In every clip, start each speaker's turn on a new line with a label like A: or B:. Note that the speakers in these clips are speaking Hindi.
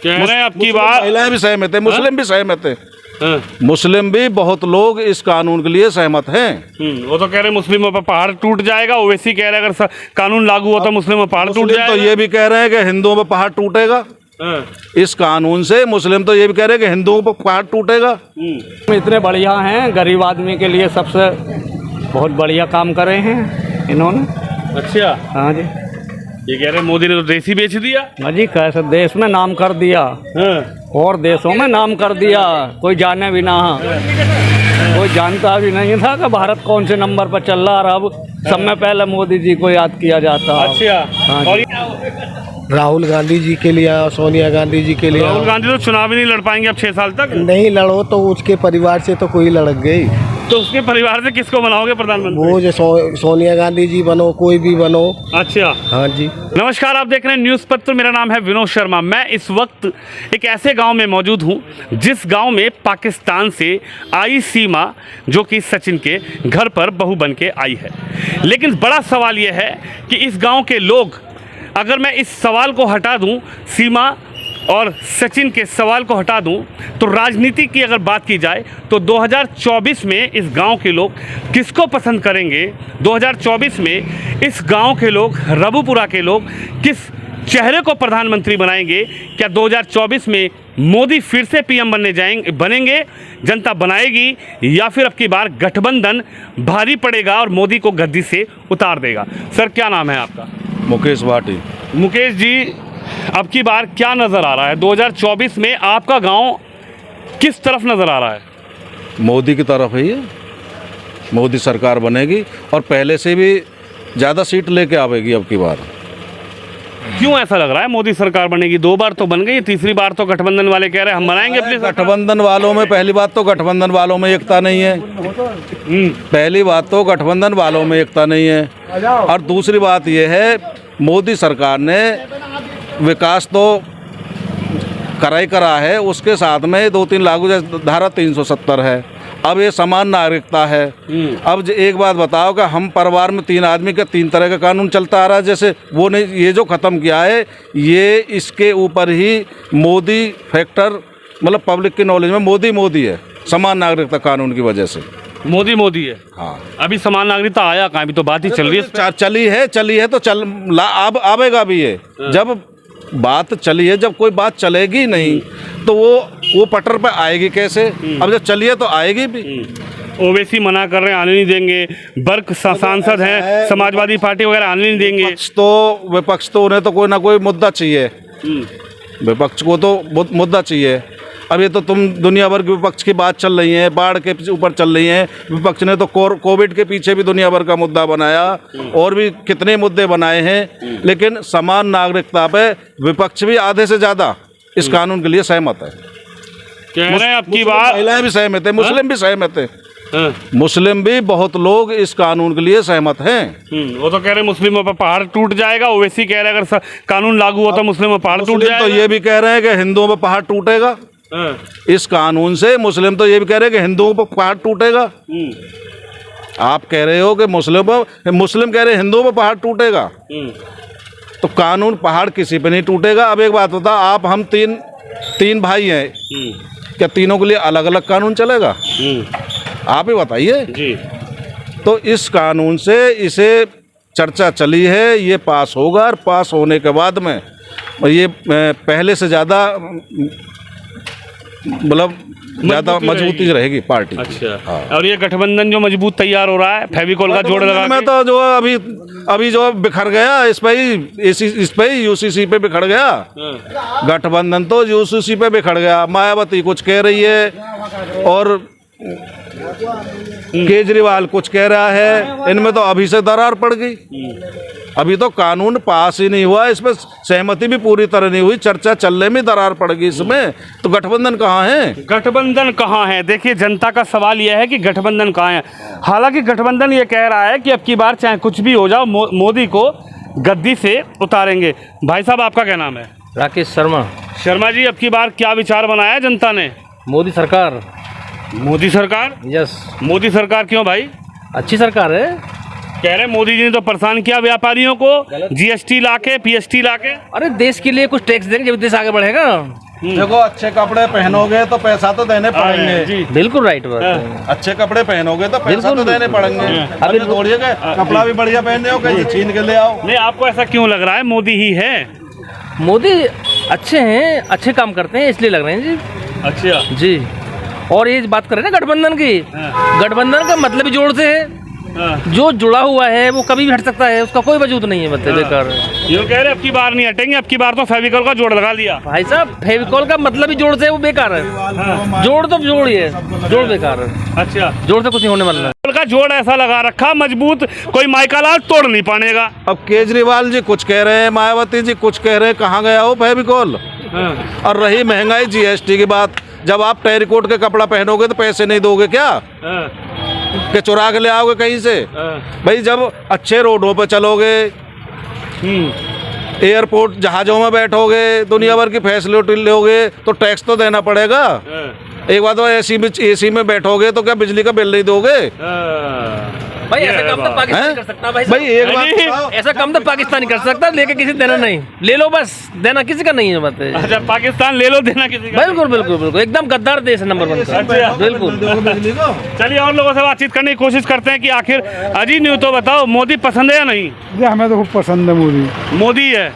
A: कह रहे हैं अब की बार
B: महिलाएं भी सहमत है, मुस्लिम भी सहमत है, मुस्लिम भी बहुत लोग इस कानून के लिए सहमत हैं।
A: वो तो कह रहे हैं मुस्लिमों पर पहाड़ टूट जाएगा, ओवैसी कह रहे हैं अगर कानून लागू होता मुस्लिमों पर पहाड़ टूट
B: मुस्लिम
A: जाएगा।
B: तो ये भी कह रहे हैं कि हिंदुओं पर पहाड़ टूटेगा इस कानून से। मुस्लिम तो ये भी कह रहे हैं कि हिंदुओं पर पहाड़ टूटेगा।
C: इतने बढ़िया हैं, गरीब आदमी के लिए सबसे बहुत बढ़िया काम करे हैं इन्होंने।
A: अच्छा,
C: हाँ जी।
A: ये कह रहे हैं मोदी ने तो देश ही बेच दिया।
C: हाँ जी, कैसे देश में नाम कर दिया और देशों में नाम कर दिया, कोई जाने भी ना, कोई जानता भी नहीं था कि भारत कौन से नंबर पर चल रहा। अब सब में पहले मोदी जी को याद किया जाता।
A: अच्छा,
C: हाँ
A: और
D: राहुल गांधी जी के लिए, सोनिया गांधी जी के लिए।
A: राहुल गांधी तो चुनाव ही नहीं लड़ पाएंगे अब 6 साल तक।
D: नहीं लड़ो तो उसके परिवार से तो कोई लड़ गई,
A: तो उसके परिवार से किसको बनाओगे प्रधानमंत्री?
D: वो जो सोनिया गांधी जी बनो, कोई भी बनो।
A: अच्छा,
D: हाँ जी।
A: नमस्कार, आप देख रहे हैं न्यूज़ पत्र। मेरा नाम है विनोद शर्मा। मैं इस वक्त एक ऐसे गांव में मौजूद हूं जिस गांव में पाकिस्तान से आई सीमा, जो कि सचिन के घर पर बहू बन के आई है। लेकिन बड़ा सवाल यह है कि इस गांव के लोग, अगर मैं इस सवाल को हटा दूं, सीमा और सचिन के सवाल को हटा दूं, तो राजनीति की अगर बात की जाए तो 2024 में इस गांव के लोग किसको पसंद करेंगे? 2024 में इस गांव के लोग, रबुपुरा के लोग किस चेहरे को प्रधानमंत्री बनाएंगे? क्या 2024 में मोदी फिर से पीएम बनेंगे, जनता बनाएगी, या फिर अब की बार गठबंधन भारी पड़ेगा और मोदी को गद्दी से उतार देगा? सर, क्या नाम है आपका?
B: मुकेश भाटी।
A: मुकेश जी, अब की बार क्या नज़र आ रहा है? 2024 में आपका गांव किस तरफ नज़र आ रहा है?
B: मोदी की तरफ है ये। मोदी सरकार बनेगी और पहले से भी ज़्यादा सीट लेके आवेगी अब की बार।
A: क्यों ऐसा लग रहा है मोदी सरकार बनेगी? 2 बार तो बन गई, तीसरी बार तो गठबंधन वाले कह रहे हैं हम बनाएंगे अपनी सरकार।
B: गठबंधन वालों में पहली बात तो गठबंधन वालों में एकता नहीं है। पहली बात तो गठबंधन वालों में एकता नहीं है। और दूसरी बात यह है, मोदी सरकार ने विकास तो करा है, उसके साथ में 2-3 लागू, जैसे धारा 370 है, अब ये समान नागरिकता है। अब एक बात बताओ कि हम परिवार में 3 आदमी का 3 तरह का कानून चलता आ रहा है, जैसे वो नहीं, ये जो ख़त्म किया है ये इसके ऊपर ही मोदी फैक्टर, मतलब पब्लिक की नॉलेज में मोदी है, समान नागरिकता कानून की वजह से
A: मोदी है।
B: हाँ,
A: अभी समान नागरिकता आया कहाँ? अभी तो बात ही चल रही है।
B: चली है तो अब आवेगा भी ये। जब बात चली है, जब कोई बात चलेगी नहीं तो वो पटर पे आएगी कैसे? अब जब चली है तो आएगी भी।
A: ओवैसी मना कर रहे हैं, आने नहीं देंगे। बर्क सांसद हैं, समाजवादी पार्टी वगैरह आने नहीं देंगे।
B: विपक्ष तो उन्हें तो कोई ना कोई मुद्दा चाहिए, विपक्ष को तो मुद्दा चाहिए। अब ये तो तुम दुनिया भर के विपक्ष की बात चल रही है, बाढ़ के ऊपर चल रही है। विपक्ष ने तो कोविड के पीछे भी दुनिया भर का मुद्दा बनाया, और भी कितने मुद्दे बनाए हैं, लेकिन समान नागरिकता पे विपक्ष भी आधे से ज़्यादा इस कानून के लिए सहमत है।
A: कह रहे हैं अब की बार
B: महिलाएं भी सहमत है, मुस्लिम भी सहमत है, मुस्लिम भी बहुत लोग इस कानून के लिए सहमत हैं।
A: वो तो कह रहे हैं मुस्लिमों पर पहाड़ टूट जाएगा, ओवैसी कह रहे हैं अगर कानून लागू होता मुस्लिमों पर पहाड़ टूट जाएगा।
B: तो ये भी कह रहे हैं कि हिंदुओं पर पहाड़ टूटेगा इस कानून से। मुस्लिम तो ये भी कह रहे हैं कि हिंदुओं पर पहाड़ टूटेगा। आप कह रहे हो कि मुस्लिम कह रहे हैं हिंदुओं पर पहाड़ टूटेगा, तो कानून पहाड़ किसी पे नहीं टूटेगा। अब एक बात बता, आप हम तीन भाई हैं, क्या तीनों के लिए अलग अलग कानून चलेगा? आप ही बताइए
A: जी।
B: तो इस कानून से इसे चर्चा चली है, ये पास होगा, और पास होने के बाद में ये पहले से ज़्यादा, मतलब ज़्यादा मजबूती रहेगी पार्टी।
A: अच्छा, हाँ। और ये गठबंधन जो मजबूत तैयार हो रहा है, फेविकोल का जोड़ लगा
B: में तो जो अभी जो बिखर गया, इस पे ही यूसीसी पे बिखर गया। गठबंधन तो यूसीसी पे बिखर गया। मायावती कुछ कह रही है और केजरीवाल कुछ कह रहा है, इनमें तो अभी से दरार पड़ गई। अभी तो कानून पास ही नहीं हुआ, इस पर सहमति भी पूरी तरह नहीं हुई, चर्चा चलने में दरार पड़ गई इसमें। तो गठबंधन कहाँ है?
A: गठबंधन कहाँ है? देखिए, जनता का सवाल यह है कि गठबंधन कहाँ है। हालांकि गठबंधन ये कह रहा है कि अब की बार चाहे कुछ भी हो जाओ, मोदी को गद्दी से उतारेंगे। भाई साहब, आपका क्या नाम है?
C: राकेश शर्मा।
A: शर्मा जी, अब की बार क्या विचार बनाया जनता ने?
C: मोदी सरकार।
A: मोदी सरकार?
C: यस।
A: मोदी सरकार क्यों भाई?
C: अच्छी सरकार है।
A: कह रहे मोदी जी ने तो परेशान किया व्यापारियों को, जीएसटी लाके, पीएसटी लाके।
C: अरे देश के लिए कुछ टैक्स देंगे जब देश आगे बढ़ेगा।
B: देखो अच्छे कपड़े पहनोगे तो पैसा तो देने पड़ेंगे
A: जी
C: बिल्कुल राइट बात है।
B: अच्छे कपड़े पहनोगे तो पैसा तो देने पड़ेंगे। अभी दौड़िए गए कपड़ा भी बढ़िया पहने हो कहीं छीन के ले आओ।
A: नहीं, आपको ऐसा क्यों लग रहा है मोदी ही है?
E: मोदी अच्छे हैं, अच्छे काम करते हैं इसलिए लग रहे हैं जी।
A: अच्छा
E: जी, और ये बात करें ना गठबंधन की, गठबंधन का मतलब ही जोड़ से है। जो जुड़ा हुआ है वो कभी भी हट सकता है, उसका कोई वजूद नहीं है। मतलब बेकार
A: यूँ कह रहे अब की बार नहीं हटेंगे, अब की बार तो फेविकॉल का जोड़ लगा दिया।
E: भाई साहब, फेविकॉल का मतलब ही जोड़ से है, वो बेकार है। जोड़ तो जोड़ ही है, जोड़ बेकार है।
A: अच्छा,
E: जोड़ से कुछ नहीं होने वाला है।
A: फेविकॉल का जोड़ ऐसा लगा रखा मजबूत, कोई माइका लाल तोड़ नहीं पाएगा।
B: अब केजरीवाल जी कुछ कह रहे हैं, मायावती जी कुछ कह रहे हैं, कहाँ गया हो फेविकॉल। और रही महंगाई जीएसटी की बात, जब आप टेरिकोट के कपड़ा पहनोगे तो पैसे नहीं दोगे क्या कि चुरा के ले आओगे कहीं से। भाई जब अच्छे रोडों पर चलोगे, एयरपोर्ट जहाज़ों में बैठोगे, दुनिया भर की फैसिलिटी लोगे तो टैक्स तो देना पड़ेगा। एक बात तो एसी में बैठोगे तो क्या बिजली का बिल नहीं दोगे?
E: भाई ऐसा काम तो पाकिस्तान कर सकता है भाई
B: भाई एक बात
A: नहीं।
B: बताओ,
E: ऐसा काम तो पाकिस्तान कर सकता है, लेके किसी देना नहीं। ले लो बस, देना किसी का नहीं है। बात है
A: अच्छा, पाकिस्तान ले लो, देना किसी का।
E: बिल्कुल बिल्कुल बिल्कुल, एकदम गद्दार देश है नंबर 1 का।
A: अच्छा।
E: बिल्कुल।
B: बिजली को
A: चलिए और लोगों से बातचीत करने की कोशिश करते हैं कि आखिर अजी न्यू तो बताओ, मोदी पसंद है या नहीं?
F: जी हमें तो खूब पसंद है मोदी।
A: मोदी है।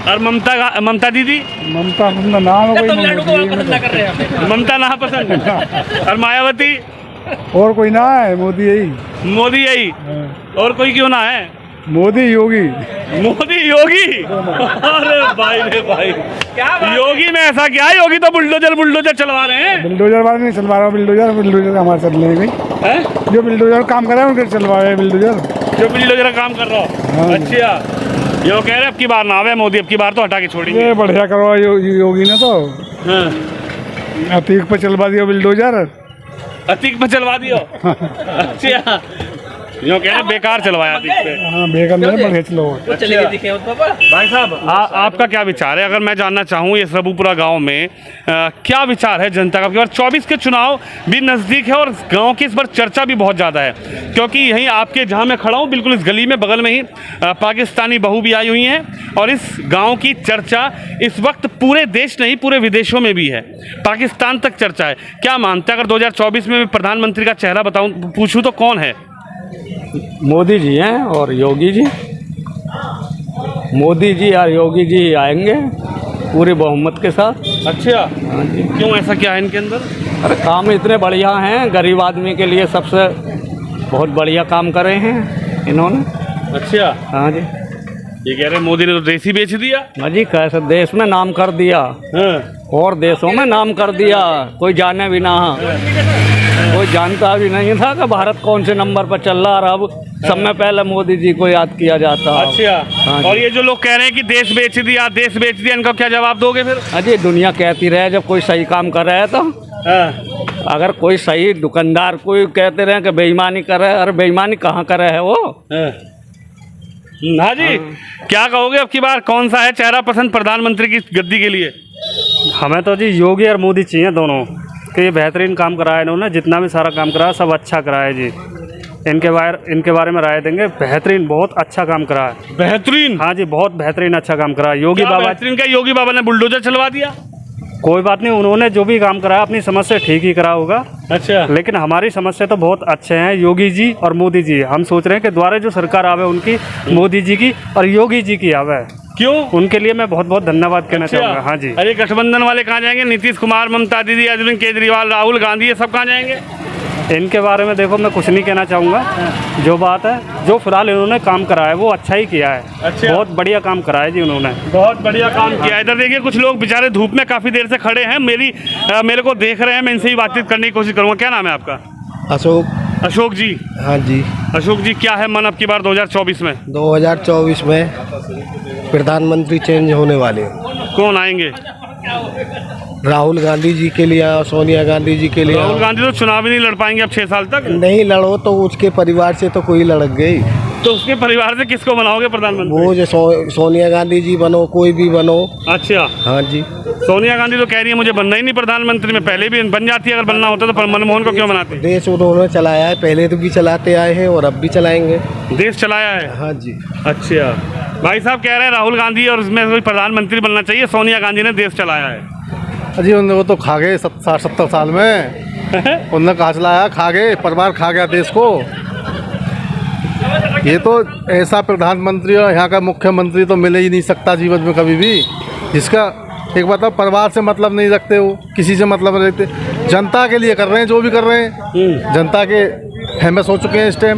A: और ममता दीदी?
F: ममता नाम है कोई
E: तमिलनाडु को पसंद ना कर रहे हैं।
A: ममता ना पसंद है। और मायावती?
F: और कोई ना है, मोदी यही।
A: मोदी यही, और कोई क्यों ना है?
F: मोदी योगी।
A: मोदी योगी? अरे भाई रे भाई, क्या योगी में ऐसा क्या है? योगी तो बुलडोजर चलवा रहे हैं।
F: बिल्डोजर बाद नहीं चलवा रहा, बिल्डोजर हमारे चल रहे हैं।
A: हैं?
F: जो बिल्डोजर काम कर रहा है उनके चलवा रहे हैं बिल्डोजर।
A: जो बुलडोजर का काम कर रहा हो। अच्छा, यो कह रहे अब की बार ना आवे मोदी, अब की बार तो हटा के छोड़ेंगे।
F: ये बढ़िया करवा योगी ने तो
A: हाँ।
F: अतीक पे चलवा दिया बिल्डोजर।
A: अतीक पे चलवा दियो। अच्छा, यो कह रहे बेकार चलवाया अतीक पे।
F: हाँ बेकार नहीं, बढ़िया चलो।
E: वो चले गए दिखे उस पापा।
A: भाई साहब, आपका क्या विचार है? अगर मैं जानना चाहूँ ये सबूपुरा गांव में क्या विचार है जनता का? अब 24 के चुनाव भी नज़दीक है और गांव की इस बार चर्चा भी बहुत ज़्यादा है, क्योंकि यहीं आपके जहां मैं खड़ा हूं बिल्कुल इस गली में बगल में ही पाकिस्तानी बहू भी आई हुई हैं और इस गांव की चर्चा इस वक्त पूरे देश नहीं पूरे विदेशों में भी है, पाकिस्तान तक चर्चा है। क्या मानते हैं अगर 2024 में प्रधानमंत्री का चेहरा बताऊँ पूछूँ तो कौन है?
C: मोदी जी हैं और योगी जी। मोदी जी और योगी जी आएंगे पूरे बहुमत के साथ।
A: अच्छा,
C: हाँ जी।
A: क्यों, ऐसा क्या है इनके अंदर?
C: अरे काम इतने बढ़िया हैं, गरीब आदमी के लिए सबसे बहुत बढ़िया काम करे हैं इन्होंने।
A: अच्छा,
C: हाँ जी।
A: ये कह रहे मोदी ने तो देश ही बेच दिया।
C: हाँ जी, कैसे देश में नाम कर दिया और देशों में नाम कर दिया। कोई जाने भी ना, कोई जानता भी नहीं था कि भारत कौन से नंबर पर चल रहा। और अब सब में पहले मोदी जी को याद किया जाता।
A: अच्छा,
C: हाँ
A: और
C: जी।
A: ये जो लोग कह रहे हैं कि देश बेच दिया, इनका क्या जवाब दोगे फिर?
C: अजी दुनिया कहती रहे जब कोई सही काम कर रहा है तो। अगर कोई सही दुकानदार कोई कहते रहे कि बेईमानी कर रहा है, अरे बेईमानी कहाँ कर रहा है वो?
A: हाँ जी, क्या कहोगे अब की बार कौन सा है चेहरा पसंद प्रधानमंत्री की गद्दी के लिए?
G: हमें तो जी योगी और मोदी चाहिए दोनों, कि ये बेहतरीन काम कराया इन्होंने, जितना भी सारा काम कराया सब अच्छा कराया जी। इनके बारे में राय देंगे। बेहतरीन, बहुत अच्छा काम कराया।
A: बेहतरीन?
G: हाँ जी, बहुत बेहतरीन अच्छा काम कराया योगी
A: क्या
G: बाबा।
A: बेहतरीन क्या, योगी बाबा ने बुलडोजर चलवा दिया?
G: कोई बात नहीं, उन्होंने जो भी काम कराया अपनी समझ से ठीक ही करा होगा।
A: अच्छा,
G: लेकिन हमारी समझ से तो बहुत अच्छे हैं योगी जी और मोदी जी। हम सोच रहे हैं कि द्वारा जो सरकार आवे उनकी, मोदी जी की और योगी जी की आवे।
A: क्यों?
G: उनके लिए मैं बहुत बहुत धन्यवाद कहना चाहूँगा। हाँ जी।
A: अरे गठबंधन वाले कहाँ जाएंगे? नीतीश कुमार, ममता दीदी, अरविंद केजरीवाल, राहुल गांधी, ये सब कहाँ जाएंगे?
G: इनके बारे में देखो मैं कुछ नहीं कहना चाहूँगा। जो बात है, जो फिलहाल इन्होंने काम कराया है वो अच्छा ही किया है।
A: अच्छा।
G: बहुत बढ़िया काम कराया है जी उन्होंने।
A: बहुत बढ़िया काम किया। इधर देखिए कुछ लोग बेचारे धूप में काफ़ी देर से खड़े हैं, मेरे को देख रहे हैं। मैं इनसे ही बातचीत करने की कोशिश करूँगा। क्या नाम है आपका? अशोक जी।
D: हाँ जी।
A: अशोक जी, क्या है मन अब की बार 2024 में?
D: 2024 में प्रधानमंत्री चेंज होने वाले हैं।
A: कौन आएंगे?
D: राहुल गांधी जी के लिए और सोनिया गांधी जी के लिए।
A: राहुल गांधी तो चुनाव ही नहीं लड़ पाएंगे अब 6 साल तक।
D: नहीं लड़ो तो उसके परिवार से तो कोई लड़क गई।
A: तो उसके परिवार से किसको बनाओगे प्रधानमंत्री?
D: वो जो सोनिया गांधी जी बनो, कोई भी बनो।
A: अच्छा,
D: हाँ जी।
A: सोनिया गांधी तो कह रही है मुझे बनना ही नहीं प्रधानमंत्री में, पहले भी बन जाती है अगर बनना होता तो मनमोहन को क्यों बनाते?
D: देश उन्होंने चलाया है, पहले तो भी चलाते आए हैं और अब भी चलाएंगे।
A: देश चलाया है।
D: हाँ जी।
A: अच्छा, भाई साहब कह रहे हैं राहुल गांधी और उसमें कोई प्रधानमंत्री बनना चाहिए, सोनिया गांधी ने देश चलाया है।
D: अजी उन वो तो खा गए 60-70 साल में। उनने कहा चलाया, खा गए, परिवार खा गया देश को। ये तो ऐसा प्रधानमंत्री और यहाँ का मुख्यमंत्री तो मिले ही नहीं सकता जीवन में कभी भी, जिसका एक बताओ परिवार से मतलब नहीं रखते हो, किसी से मतलब नहीं रखते, जनता के लिए कर रहे हैं जो भी कर रहे हैं, जनता के फेमस हो चुके हैं इस टाइम।